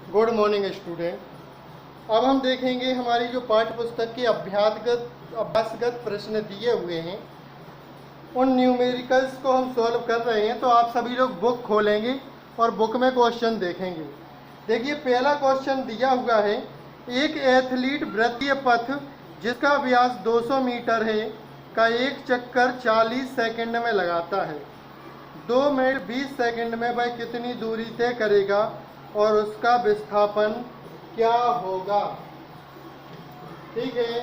Good morning student. अब हम देखेंगे हमारी जो पाठ्य पुस्तक के अभ्यासगत प्रश्न दिए हुए हैं उन न्यूमेरिकल्स को हम सॉल्व कर रहे हैं। तो आप सभी लोग बुक खोलेंगे और बुक में क्वेश्चन देखेंगे। देखिए पहला क्वेश्चन दिया हुआ है, एक एथलीट वृत्तीय पथ जिसका व्यास 200 मीटर है का एक चक्कर 40 सेकंड में लगाता है। 2 मिनट 20 सेकंड में वह कितनी दूरी तय करेगा और उसका विस्थापन क्या होगा। ठीक है,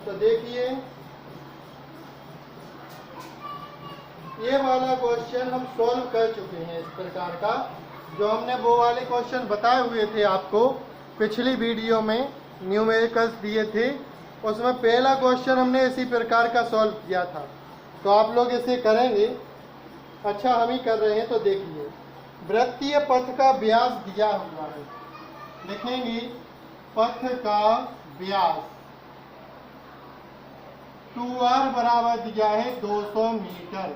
तो देखिए ये वाला क्वेश्चन हम सॉल्व कर चुके हैं। इस प्रकार का जो हमने वो वाले क्वेश्चन बताए हुए थे आपको पिछली वीडियो में न्यूमेरिकल्स दिए थे, उसमें पहला क्वेश्चन हमने इसी प्रकार का सॉल्व किया था। तो आप लोग इसे करेंगे। अच्छा, हम ही कर रहे हैं। तो देखिए वृत्तीय पथ का व्यास दिया हुआ है, लिखेंगे पथ का व्यास 2r बराबर दिया है 200 मीटर।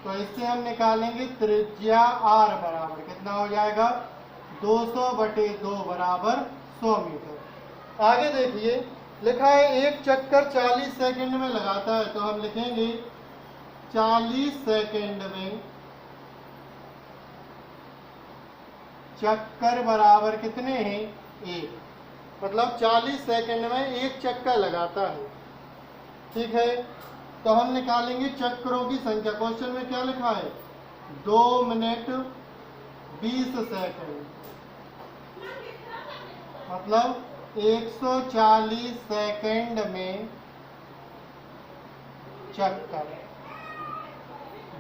तो इससे हम निकालेंगे त्रिज्या r बराबर कितना हो जाएगा 200/2 बराबर 100 मीटर। आगे देखिए लिखा है एक चक्कर 40 सेकंड में लगाता है। तो हम लिखेंगे 40 सेकंड में चक्कर बराबर कितने हैं, एक। मतलब 40 सेकंड में एक चक्कर लगाता है। ठीक है, तो हम निकालेंगे चक्करों की संख्या। क्वेश्चन में क्या लिखा है 2 मिनट 20 सेकंड, मतलब 140 सेकंड में चक्कर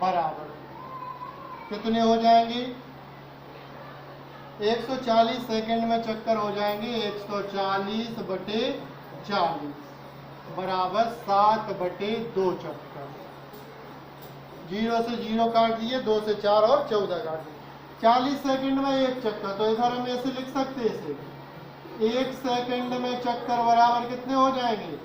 बराबर कितने हो जाएंगे 140 सेकंड में चक्कर हो जाएंगे 140/40 बराबर 7/2 चक्कर। 0 से 0 काट दिए, 2 से 4 और 14 काट दिए। 40 सेकंड में एक चक्कर, तो इधर हम ऐसे लिख सकते हैं इसे 1 सेकंड में चक्कर बराबर कितने हो जाएंगे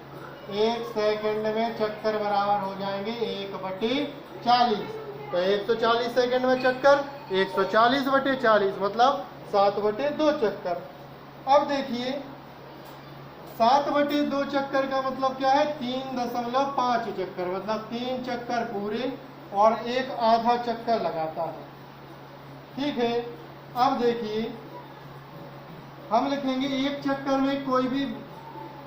1 सेकंड में चक्कर बराबर हो जाएंगे 1/40। तो 140 सेकंड में चक्कर 140/40 मतलब 7/2 चक्कर। अब देखिए 7/2 चक्कर का मतलब क्या है 3.5 चक्कर, मतलब 3 चक्कर पूरे और एक आधा चक्कर लगाता है। ठीक है, अब देखिए हम लिखेंगे एक चक्कर में कोई भी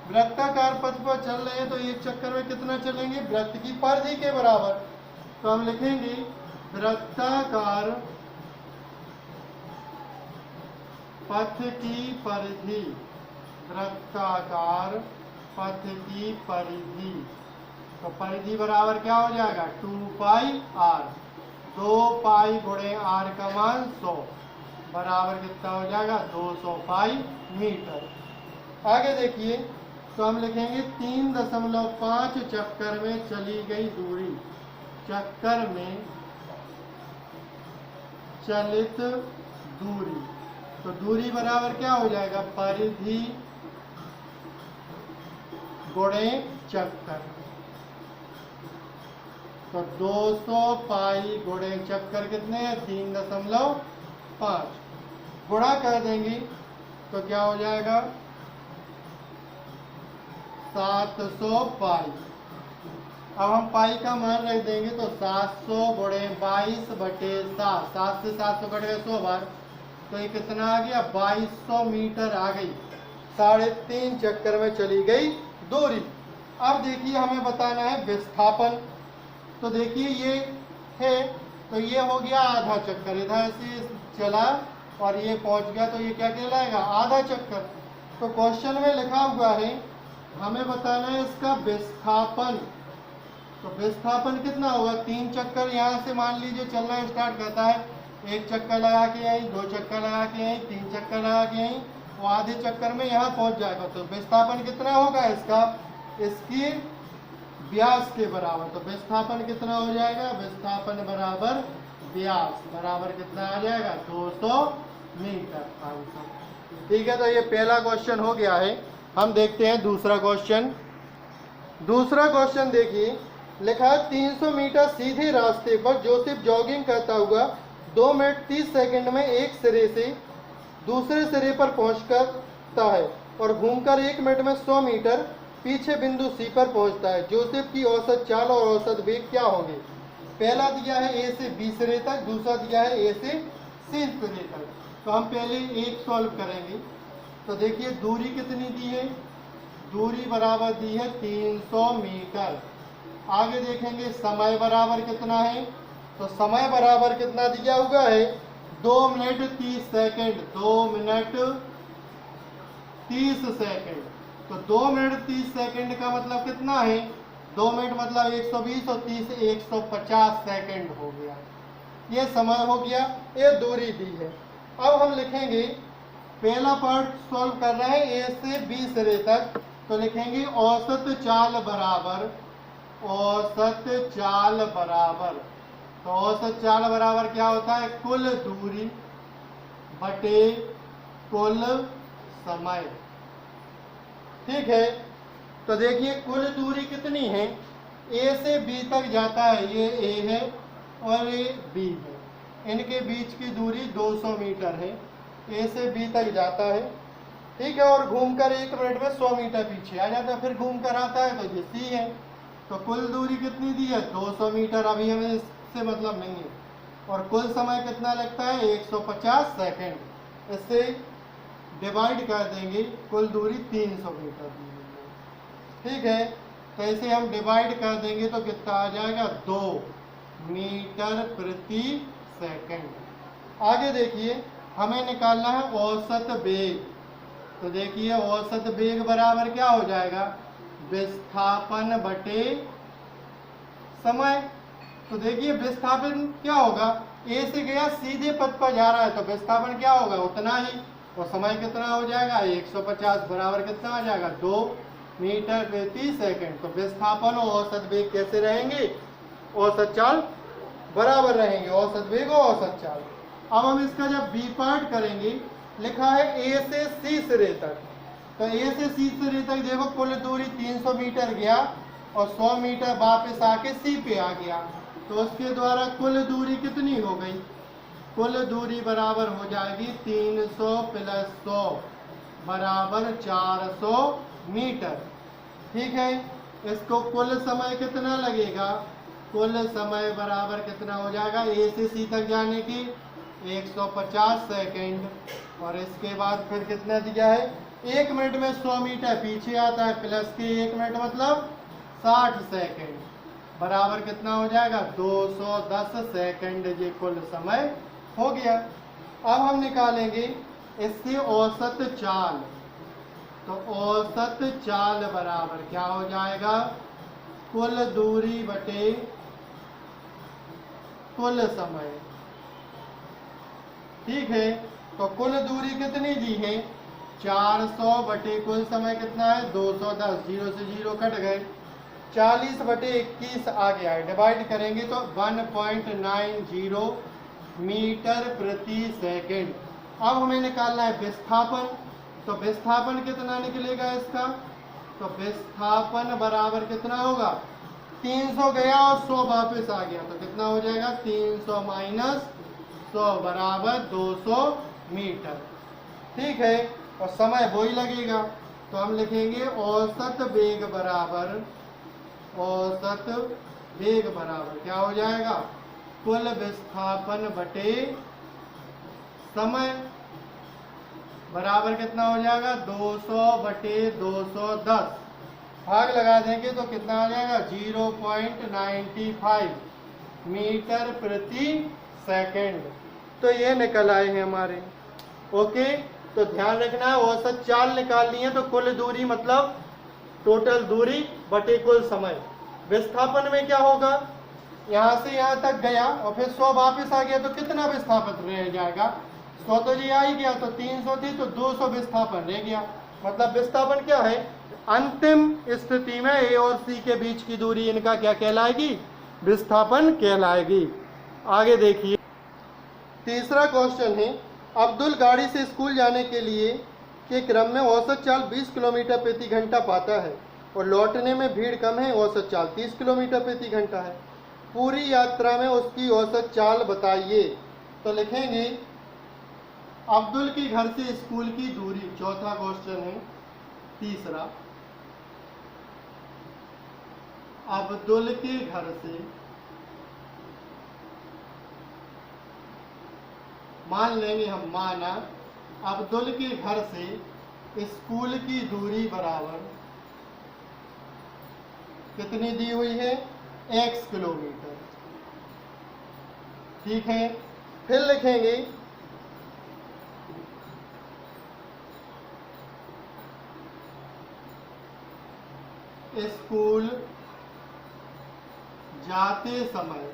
वृत्ताकार पथ पर चल रहे हैं तो एक चक्कर में कितना चलेंगे वृत्त की परिधि के बराबर। तो हम लिखेंगे वृत्ताकार पथ की परिधि, वृत्ताकार पथ की परिधि। तो परिधि बराबर क्या हो जाएगा 2πr, 2π गुणे r का मान 100 बराबर कितना हो जाएगा 200 पाई मीटर। आगे देखिए तो हम लिखेंगे 3.5 चक्कर में चली गई दूरी, चक्कर में चलित दूरी। तो दूरी बराबर क्या हो जाएगा परिधि गुणे चक्कर। तो 200 पाई गुणे चक्कर कितने हैं 3.5 गुणा कर देंगे तो क्या हो जाएगा 700 पाई। अब हम पाई का मान रख देंगे तो 700 गुणे 22/7, 7 से 700 कट गए 100 बार, तो ये कितना आ गया 2200 मीटर आ गई। 3.5 चक्कर में चली गई दूरी। अब देखिए हमें बताना है विस्थापन। तो देखिए ये है, तो ये हो गया आधा चक्कर, इधर से चला और ये पहुंच गया, तो ये क्या कहलाएगा आधा चक्कर। तो क्वेश्चन में लिखा हुआ है हमें बताना है इसका विस्थापन। तो विस्थापन कितना होगा 3 चक्कर यहाँ से मान लीजिए चलना स्टार्ट करता है, एक चक्कर लगा के यहीं, 2 चक्कर लगा के यहीं, 3 चक्कर लगा के यहीं, वो आधे चक्कर में यहाँ पहुंच जाएगा। तो विस्थापन कितना होगा इसका, इसकी व्यास के बराबर। तो विस्थापन कितना हो जाएगा, विस्थापन बराबर व्यास बराबर कितना आ जाएगा 200 मीटर आंसर। ठीक है, तो ये पहला क्वेश्चन हो गया है। हम देखते हैं दूसरा क्वेश्चन। दूसरा क्वेश्चन देखिए लिखा है 300 मीटर सीधे रास्ते पर जोसेफ जॉगिंग करता हुआ 2 मिनट 30 सेकंड में एक सिरे से दूसरे सिरे पर पहुंचता है और घूमकर 1 मिनट में 100 मीटर पीछे बिंदु सी पर पहुंचता है। जोसेफ की औसत चाल और औसत वेग क्या होगी? पहला दिया है ए से बी सिरे तक, दूसरा दिया है ए से सी सिरे तक। तो हम पहले एक सॉल्व करेंगे। तो देखिए दूरी कितनी दी है, दूरी बराबर दी है 300 मीटर। आगे देखेंगे समय बराबर कितना है, तो समय बराबर कितना दिया हुआ है 2 मिनट 30 सेकंड, 2 मिनट 30 सेकंड। तो 2 मिनट 30 सेकंड का मतलब कितना है, 2 मिनट मतलब 120 और 30 150 सेकंड हो गया। ये समय हो गया, ये दूरी दी है। अब हम लिखेंगे, पहला पार्ट सॉल्व कर रहे हैं ए से बी सिरे तक, तो लिखेंगे औसत चाल बराबर, औसत चाल बराबर, तो औसत चाल बराबर क्या होता है, कुल दूरी बटे कुल समय। ठीक है, तो देखिए कुल दूरी कितनी है, ए से बी तक जाता है, ये ए है और ये बी है, इनके बीच की दूरी 200 मीटर है, ए से बी तक जाता है। ठीक है, और घूमकर 1 मिनट में 100 मीटर पीछे आ जाता है, फिर घूमकर आता है तो ये सी है। तो कुल दूरी कितनी दी है 200 मीटर, अभी हमें इससे मतलब नहीं है। और कुल समय कितना लगता है 150 सेकंड, इससे डिवाइड कर देंगे, कुल दूरी 300 मीटर दी है। ठीक है, तो इसे हम डिवाइड कर देंगे तो कितना आ जाएगा 2 मीटर प्रति सेकंड। आगे देखिए हमें निकालना है औसत वेग। तो देखिए औसत वेग बराबर क्या हो जाएगा, विस्थापन बटे समय। तो देखिए विस्थापन क्या होगा, ए से गया सीधे पथ पर जा रहा है तो विस्थापन क्या होगा उतना ही, और समय कितना हो जाएगा 150 बराबर कितना आ जाएगा 2 मीटर प्रति सेकंड। तो विस्थापन और औसत वेग कैसे रहेंगे, औसत चाल बराबर रहेंगे, औसत वेग और औसत चाल। अब हम इसका जब बी पार्ट करेंगे, लिखा है ए से सी सिरे तक, तो ए से सी सिरे तक देखो कुल दूरी 300 मीटर गया और 100 मीटर वापस आके सी पे आ गया, तो उसके द्वारा कुल दूरी कितनी हो गई, कुल दूरी बराबर हो जाएगी 300 प्लस 100 बराबर 400 मीटर। ठीक है, इसको कुल समय कितना लगेगा, कुल समय बराबर कितना हो जाएगा, ए से सी तक जाने की 150 सेकंड, और इसके बाद फिर कितना दिया है 1 मिनट में 100 मीटर पीछे आता है, प्लस के 1 मिनट मतलब 60 सेकंड बराबर कितना हो जाएगा 210 सेकंड। ये कुल समय हो गया। अब हम निकालेंगे इससे औसत चाल, तो औसत चाल बराबर क्या हो जाएगा, कुल दूरी बटे कुल समय। ठीक है, तो कुल दूरी कितनी दी है 400 बटे कुल समय कितना है 210, 0 से 0 कट गए, 40 बटे 21 आ गया है, डिवाइड करेंगे तो 1.90 मीटर प्रति सेकंड। अब हमें निकालना है विस्थापन, तो विस्थापन कितना निकलेगा इसका, तो विस्थापन बराबर कितना होगा 300 गया और 100 वापस आ गया, तो कितना हो जाएगा 300 माइनस 100 बराबर 200 मीटर। ठीक है, और समय वही लगेगा, तो हम लिखेंगे औसत वेग बराबर, औसत वेग बराबर क्या हो जाएगा, कुल विस्थापन बटे समय बराबर कितना हो जाएगा 200 बटे 210, भाग लगा देंगे तो कितना आ जाएगा 0.95 मीटर प्रति सेकंड। तो ये निकल आए हैं हमारे। ओके, तो ध्यान रखना है औसत चाल निकालनी है तो कुल दूरी मतलब टोटल दूरी बटे कुल समय। विस्थापन में क्या होगा, यहाँ से यहाँ तक गया और फिर 100 वापस आ गया तो कितना विस्थापन रह जाएगा, 100 तो जी आ ही गया, तो 300 थी तो 200 विस्थापन रह गया। मतलब विस्थापन क्या है, अंतिम स्थिति में ए और सी के बीच की दूरी इनका क्या कहलाएगी, विस्थापन कहलाएगी। आगे देखिए तीसरा क्वेश्चन है, अब्दुल गाड़ी से स्कूल जाने के लिए के क्रम में औसत चाल 20 किलोमीटर प्रति घंटा पाता है और लौटने में भीड़ कम है, औसत चाल 30 किलोमीटर प्रति घंटा है। पूरी यात्रा में उसकी औसत चाल बताइए। तो लिखेंगे अब्दुल के घर से स्कूल की दूरी, चौथा क्वेश्चन है। तीसरा, अब्दुल के घर से, मान लेंगे हम, माना अब्दुल के घर से स्कूल की दूरी बराबर कितनी दी हुई है, x किलोमीटर। ठीक है, फिर लिखेंगे स्कूल जाते समय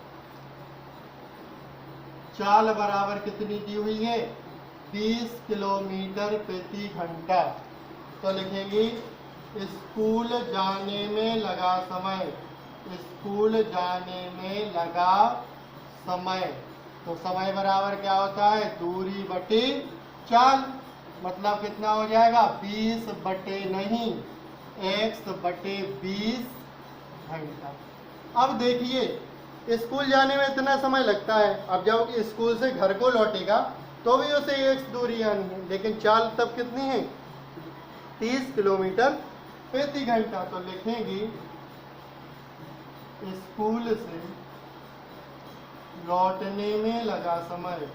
चाल बराबर कितनी दी हुई है, 20 किलोमीटर प्रति घंटा। तो लिखेंगे स्कूल जाने में लगा समय, स्कूल जाने में लगा समय। तो समय बराबर क्या होता है, दूरी बटे चाल। मतलब कितना हो जाएगा, 20 बटे नहीं, x बटे 20 घंटा। अब देखिए स्कूल जाने में इतना समय लगता है, अब जब स्कूल से घर को लौटेगा तो भी उसे x दूरी आनी है, लेकिन चाल तब कितनी है, 30 किलोमीटर प्रति घंटा। तो लिखेंगे स्कूल से लौटने में लगा समय,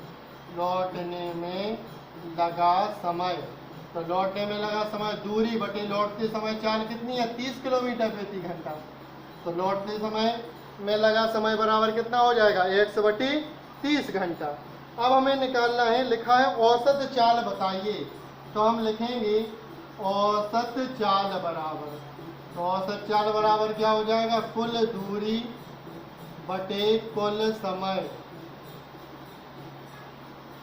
लौटने में लगा समय। तो लौटने में लगा समय दूरी बटे लौटते समय चाल कितनी है, 30 किलोमीटर प्रति घंटा। तो लौटते समय में लगा समय बराबर कितना हो जाएगा, 1 बटे 30 घंटा। अब हमें निकालना है, लिखा है औसत चाल बताइए। तो हम लिखेंगे औसत चाल बराबर, तो औसत चाल बराबर क्या हो जाएगा, कुल दूरी बटे कुल समय।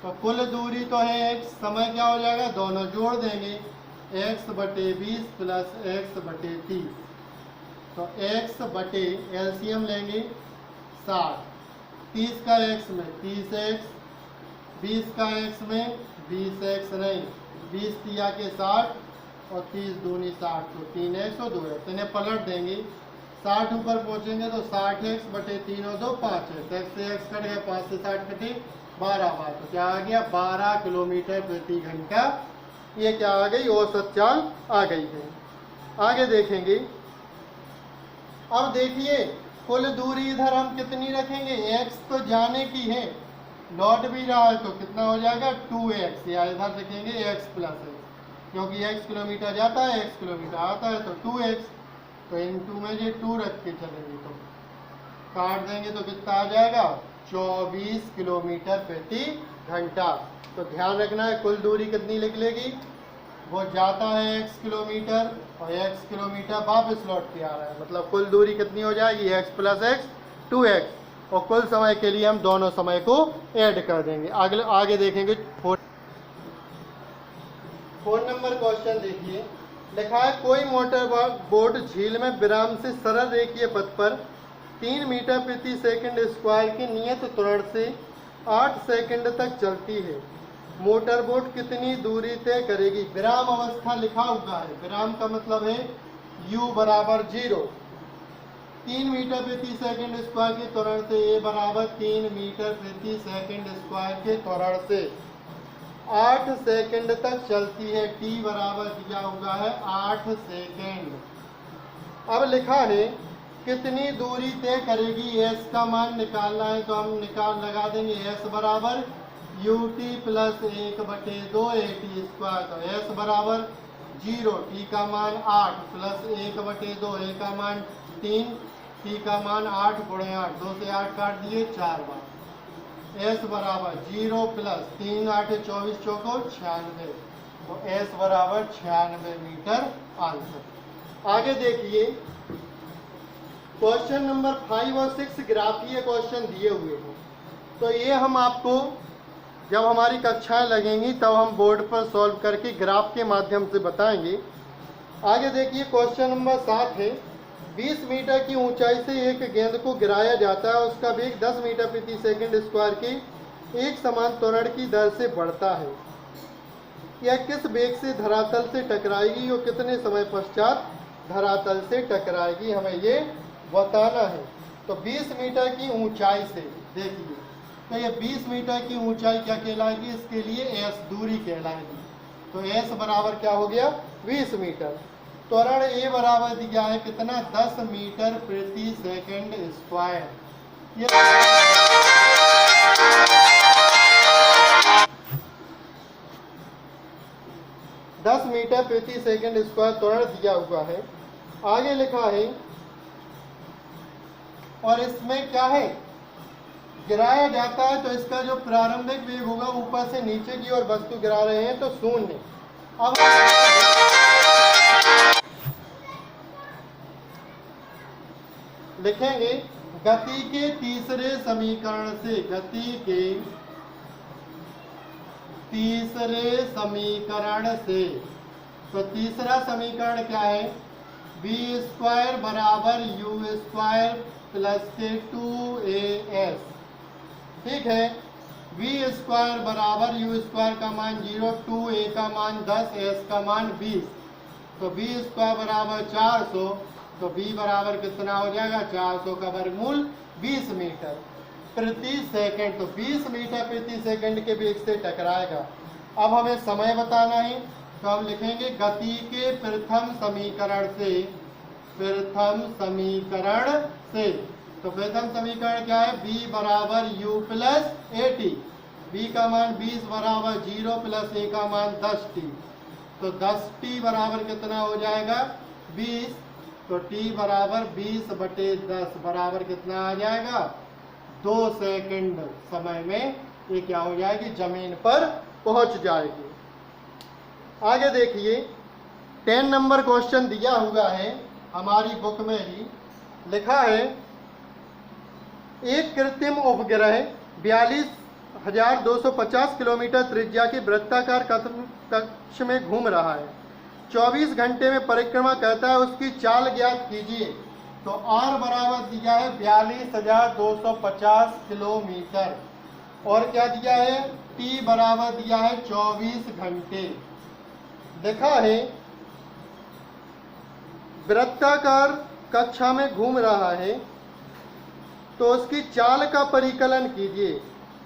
तो कुल दूरी तो है x, समय क्या हो जाएगा, दोनों जोड़ देंगे, x बटे 20 प्लस x बटे 30। तो x बटे एलसीएम लेंगे 60, 30 का x में 30x, 20 का x में 20x नहीं, 20 तिया के 60 और 30 दूनी 60, तो 3x और 2x। इन्हें पलट देंगे, 60 ऊपर पहुंचेंगे तो 60x बटे 3 और 2 5x, x से x कट गया, 5 से 60 कटे 12 बार। तो क्या आ गया, 12 किलोमीटर प्रति घंटा। ये क्या आ गई, औसत चाल आ गई है। आगे देखेंगे, अब देखिए कुल दूरी इधर हम कितनी रखेंगे, x तो जाने की है, लौट भी रहा है तो कितना हो जाएगा 2x, या इधर लिखेंगे x प्लस x, क्योंकि x किलोमीटर जाता है x किलोमीटर आता है तो 2x। तो इन 2 में ये 2 रख के चलेंगे तो काट देंगे तो कितना आ जाएगा, 24 किलोमीटर प्रति घंटा। तो ध्यान रखना है कुल दूरी कितनी लिख लेगी, वो जाता है x किलोमीटर और x किलोमीटर वापस लौट के आ रहा है, मतलब कुल दूरी कितनी हो जाएगी, x प्लस x 2x। और कुल समय के लिए हम दोनों समय को ऐड कर देंगे। आगे देखेंगे 4 नंबर क्वेश्चन देखिए, लिखा है कोई मोटर बोट झील में विराम से सरल रेखीय पथ पर 3 मीटर प्रति सेकंड स्क्वायर की नियत त्वरण से 8 सेकंड तक चलती है, मोटर बोट कितनी दूरी तय करेगी। विराम अवस्था लिखा हुआ है, विराम का मतलब है u बराबर 0, 3 मीटर प्रति सेकंड स्क्वायर के त्वरण से a बराबर 3 मीटर प्रति सेकंड स्क्वायर के त्वरण से 8 सेकंड तक चलती है, t बराबर दिया हुआ है 8 सेकंड। अब लिखा है कितनी दूरी तय करेगी, s का मान निकालना है तो हम लगा देंगे s बराबर ut प्लस 1 बटे 2 at स्क्वायर। तो s बराबर 0, t का मान 8 प्लस 1 बटे 2, a का मान 3, t का मान 8 गुणे 8, 2 से 8 काट दिए 4 बार। s बराबर 0 प्लस 3 8 24 चौको 96, तो s बराबर 96 मीटर आंसर। आगे देखिए क्वेश्चन नंबर 5 और 6 ग्राफीय क्वेश्चन दिए हुए हैं, तो ये हम आपको जब हमारी कक्षाएं लगेंगी तब हम बोर्ड पर सॉल्व करके ग्राफ के माध्यम से बताएंगे। आगे देखिए क्वेश्चन नंबर 7 है, 20 मीटर की ऊंचाई से एक गेंद को गिराया जाता है, उसका वेग 10 मीटर प्रति सेकंड स्क्वायर की एक समान त्वरण की दर से बढ़ता है, यह किस वेग से धरातल से टकराएगी और कितने समय पश्चात धरातल से टकराएगी, हमें ये बताना है। तो 20 मीटर की ऊंचाई से, देखिए तो ये 20 मीटर की ऊंचाई क्या कहलाएगी, इसके लिए एस दूरी कहलाएगी। तो एस बराबर क्या हो गया, 20 मीटर। त्वरण ए बराबर दिया है कितना, 10 मीटर प्रति सेकंड स्क्वायर। ये 10 मीटर प्रति सेकंड स्क्वायर त्वरण दिया हुआ है। आगे लिखा है, और इसमें क्या है, गिराया जाता है तो इसका जो प्रारंभिक वेग होगा ऊपर से नीचे की ओर वस्तु गिरा रहे हैं तो 0। अब लिखेंगे गति के तीसरे समीकरण से, गति के तीसरे समीकरण से, तो तीसरा समीकरण क्या है, v² बराबर u² प्लस के 2as। ठीक है, v² बराबर u² का मान 0, 2a का मान 10, s का मान 20। तो v² बराबर 400, तो v बराबर कितना हो जाएगा, 400 का वर्गमूल 20 मीटर प्रति सेकंड। तो 20 मीटर प्रति सेकंड के वेग से टकराएगा। अब हमें समय बताना है, तो हम लिखेंगे गति के प्रथम समीकरण से, प्रथम समीकरण से। तो प्रथम समीकरण क्या है, b बराबर u प्लस at, b का मान 20 बराबर 0 प्लस a का मान 10t। तो 10t बराबर कितना हो जाएगा, 20। तो t बराबर 20/10 बराबर कितना आ जाएगा, 2 सेकंड समय में ये क्या हो जाएगी, जमीन पर पहुंच जाएगी। आगे देखिए 10 नंबर क्वेश्चन दिया हुआ है हमारी बुक में ही, लिखा है एक कृत्रिम उपग्रह 42,250 किलोमीटर त्रिज्या की वृत्ताकार कक्ष में घूम रहा है, 24 घंटे में परिक्रमा करता है, उसकी चाल ज्ञात कीजिए। तो r बराबर दिया है 42,250 किलोमीटर, और क्या दिया है, t बराबर दिया है 24 घंटे। लिखा है वृत्ताकार कक्षा में घूम रहा है तो उसकी चाल का परिकलन कीजिए।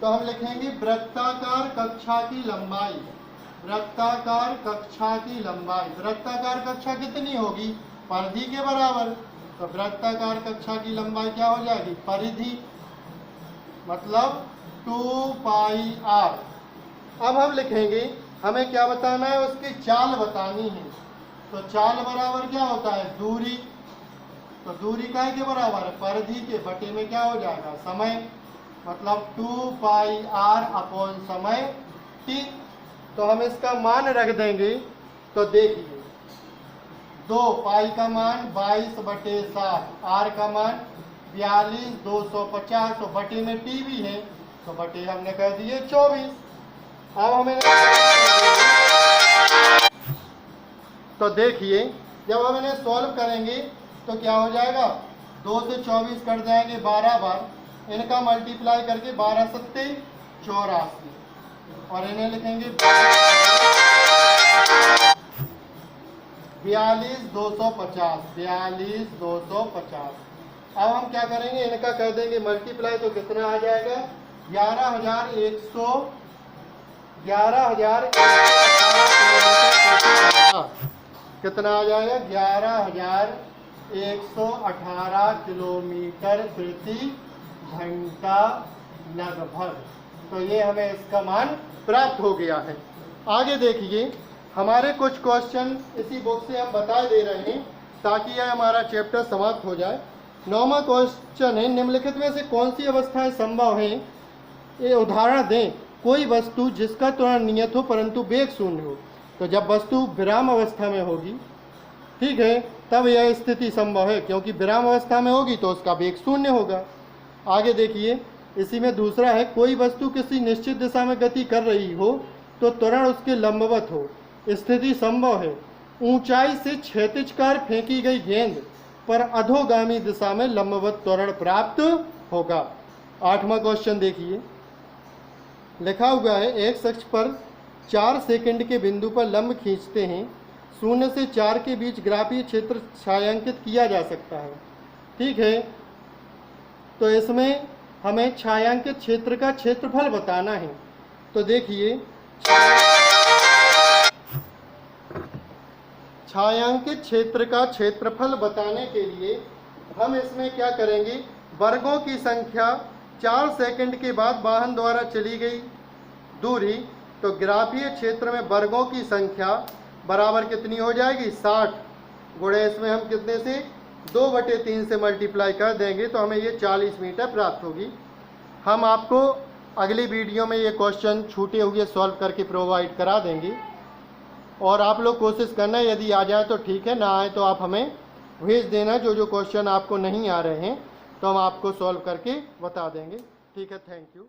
तो हम लिखेंगे वृत्ताकार कक्षा की लंबाई, वृत्ताकार कक्षा की लंबाई, वृत्ताकार कक्षा कितनी होगी, परिधि के बराबर। तो वृत्ताकार कक्षा की लंबाई क्या हो जाएगी, परिधि, मतलब 2πr। अब हम लिखेंगे, हमें क्या बताना है, उसकी चाल बतानी है। तो चाल बराबर क्या होता है, दूरी। तो दूरी काय के बराबर है, परिधि के बटे में क्या हो जाएगा, समय, मतलब 2πr अपॉन समय t। तो हम इसका मान रख देंगे। तो देखिए 2 पाई का मान 22/7, r का मान 42,250, तो बटे में t भी है, तो बटे हमने कह दिए 24। अब हमें तो देखिए जब हम इन्हें सॉल्व करेंगे तो क्या हो जाएगा, 2 से 24 कट जाएंगे 12 बार, इनका मल्टीप्लाई करके 12 सत्ते 84, और इन्हें लिखेंगे 42,250, 42,250। अब हम क्या करेंगे, इनका कर देंगे मल्टीप्लाई, तो कितना आ जाएगा, 11,000 कितना आ जाएगा, 11,118 किलोमीटर प्रति घंटा लगभग। तो ये हमें इसका मान प्राप्त हो गया है। आगे देखिए, हमारे कुछ क्वेश्चन इसी बुक से हम बता दे रहे हैं ताकि यह हमारा चैप्टर समाप्त हो जाए। 9वां क्वेश्चन है, निम्नलिखित में से कौन सी अवस्थाएं संभव हैं, ये उदाहरण दें। कोई वस्तु जिसका त्वरण नियत हो परंतु वेग शून्य हो। तो जब वस्तु विराम अवस्था में होगी, ठीक है, तब यह स्थिति संभव है, क्योंकि विराम अवस्था में होगी तो उसका वेग शून्य होगा। आगे देखिए, इसी में दूसरा है, कोई वस्तु किसी निश्चित दिशा में गति कर रही हो तो त्वरण उसके लंबवत हो, स्थिति संभव है। ऊंचाई से क्षैतिजकार फेंकी गई गेंद पर अधोगामी दिशा में लंबवत त्वरण प्राप्त होगा। 8वां क्वेश्चन देखिए, लिखा हुआ है, एक अक्ष पर 4 सेकंड के बिंदु पर लंब खींचते हैं, 0 से 4 के बीच ग्राफीय क्षेत्र छायांकित किया जा सकता है। ठीक है, तो इसमें हमें छायांकित क्षेत्र का क्षेत्रफल बताना है। तो देखिए, छायांकित क्षेत्र का क्षेत्रफल बताने के लिए हम इसमें क्या करेंगे, वर्गों की संख्या 4 सेकंड के बाद वाहन द्वारा चली गई दूरी, तो ग्राफीय क्षेत्र में वर्गों की संख्या बराबर कितनी हो जाएगी, 60 गुणे इसमें हम कितने से 2/3 से मल्टीप्लाई कर देंगे तो हमें ये 40 मीटर प्राप्त होगी। हम आपको अगली वीडियो में ये क्वेश्चन छूटे हुए सॉल्व करके प्रोवाइड करा देंगे, और आप लोग कोशिश करना, यदि आ जाए तो ठीक है, ना आए तो आप हमें भेज देना जो क्वेश्चन आपको नहीं आ रहे हैं, तो हम आपको सॉल्व करके बता देंगे। ठीक है, थैंक यू।